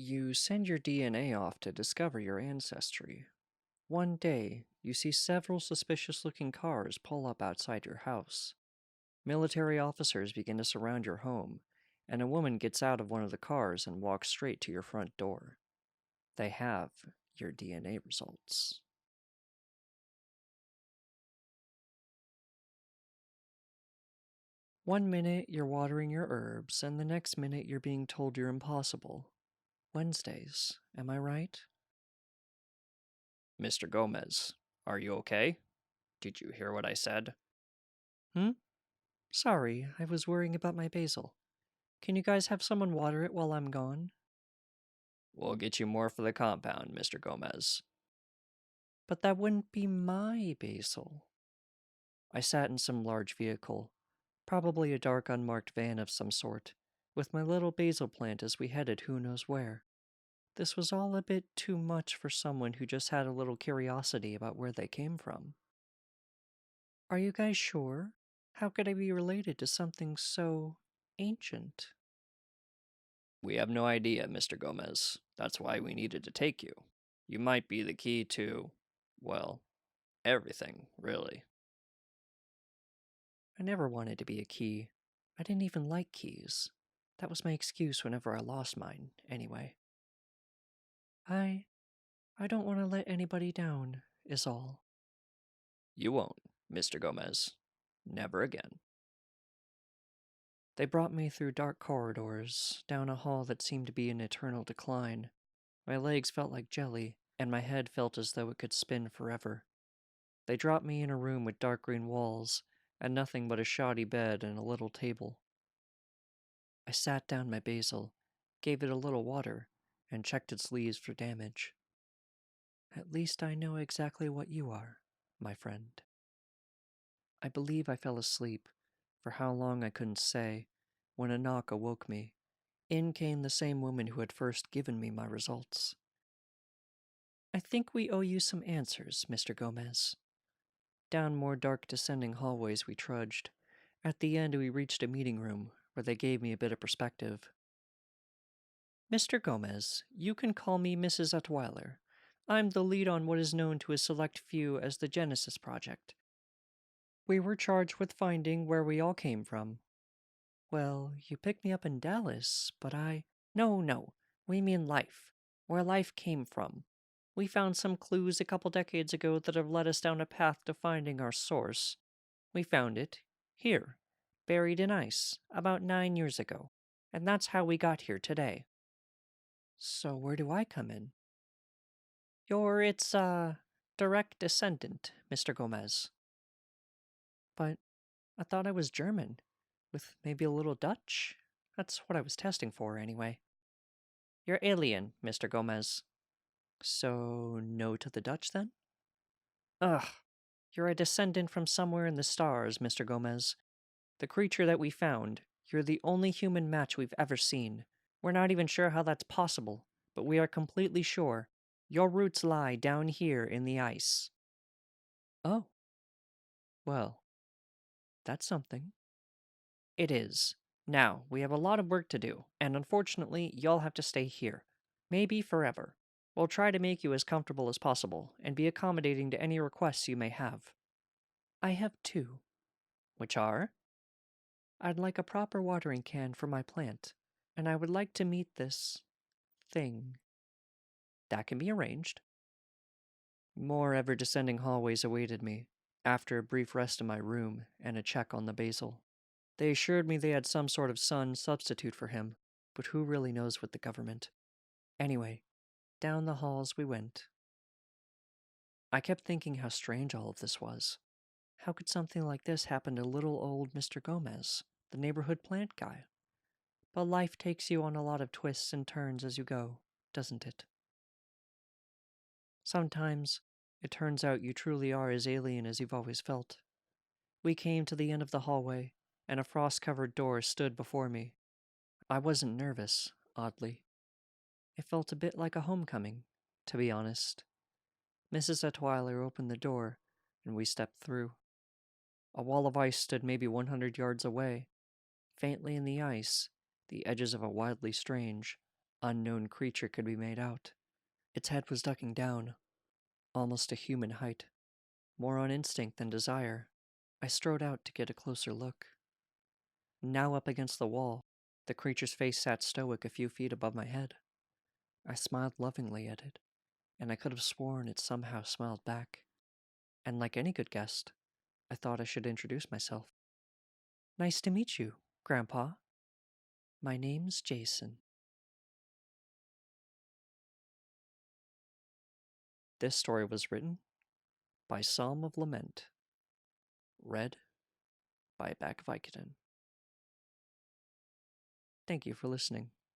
You send your DNA off to discover your ancestry. One day, you see several suspicious looking cars pull up outside your house. Military officers begin to surround your home, and a woman gets out of one of the cars and walks straight to your front door. They have your DNA results. One minute you're watering your herbs, and the next minute you're being told you're impossible. Wednesdays, am I right? Mr. Gomez, are you okay? Did you hear what I said? Hmm? Sorry, I was worrying about my basil. Can you guys have someone water it while I'm gone? We'll get you more for the compound, Mr. Gomez. But that wouldn't be my basil. I sat in some large vehicle, probably a dark unmarked van of some sort, with my little basil plant as we headed who knows where. This was all a bit too much for someone who just had a little curiosity about where they came from. Are you guys sure? How could I be related to something so ancient? We have no idea, Mr. Gomez. That's why we needed to take you. You might be the key to, well, everything, really. I never wanted to be a key. I didn't even like keys. That was my excuse whenever I lost mine, anyway. I don't want to let anybody down, is all. You won't, Mr. Gomez. Never again. They brought me through dark corridors, down a hall that seemed to be in eternal decline. My legs felt like jelly, and my head felt as though it could spin forever. They dropped me in a room with dark green walls, and nothing but a shoddy bed and a little table. I sat down my basil, gave it a little water, and checked its leaves for damage. At least I know exactly what you are, my friend. I believe I fell asleep, for how long I couldn't say, when a knock awoke me. In came the same woman who had first given me my results. I think we owe you some answers, Mr. Gomez. Down more dark descending hallways we trudged. At the end we reached a meeting room, where they gave me a bit of perspective. Mr. Gomez, you can call me Mrs. Atweiler. I'm the lead on what is known to a select few as the Genesis Project. We were charged with finding where we all came from. Well, you picked me up in Dallas, but No, we mean life. Where life came from. We found some clues a couple decades ago that have led us down a path to finding our source. We found it, here, buried in ice, about 9 years ago. And that's how we got here today. So where do I come in? You're its, direct descendant, Mr. Gomez. But I thought I was German, with maybe a little Dutch? That's what I was testing for, anyway. You're alien, Mr. Gomez. So, no to the Dutch, then? Ugh. You're a descendant from somewhere in the stars, Mr. Gomez. The creature that we found, you're the only human match we've ever seen. We're not even sure how that's possible, but we are completely sure. Your roots lie down here in the ice. Oh. Well, that's something. It is. Now, we have a lot of work to do, and unfortunately, you'll have to stay here. Maybe forever. We'll try to make you as comfortable as possible, and be accommodating to any requests you may have. I have two. Which are? I'd like a proper watering can for my plant, and I would like to meet this thing. That can be arranged. More ever-descending hallways awaited me, after a brief rest in my room and a check on the basil. They assured me they had some sort of son substitute for him, but who really knows with the government? Anyway, down the halls we went. I kept thinking how strange all of this was. How could something like this happen to little old Mr. Gomez, the neighborhood plant guy? But life takes you on a lot of twists and turns as you go, doesn't it? Sometimes, it turns out you truly are as alien as you've always felt. We came to the end of the hallway, and a frost-covered door stood before me. I wasn't nervous, oddly. It felt a bit like a homecoming, to be honest. Mrs. Atweiler opened the door, and we stepped through. A wall of ice stood maybe 100 yards away. Faintly in the ice, the edges of a wildly strange, unknown creature could be made out. Its head was ducking down, almost a human height. More on instinct than desire, I strode out to get a closer look. Now up against the wall, the creature's face sat stoic a few feet above my head. I smiled lovingly at it, and I could have sworn it somehow smiled back. And like any good guest, I thought I should introduce myself. Nice to meet you, Grandpa. My name's Jason. This story was written by Psalm of Lament, read by Back Vicodin. Thank you for listening.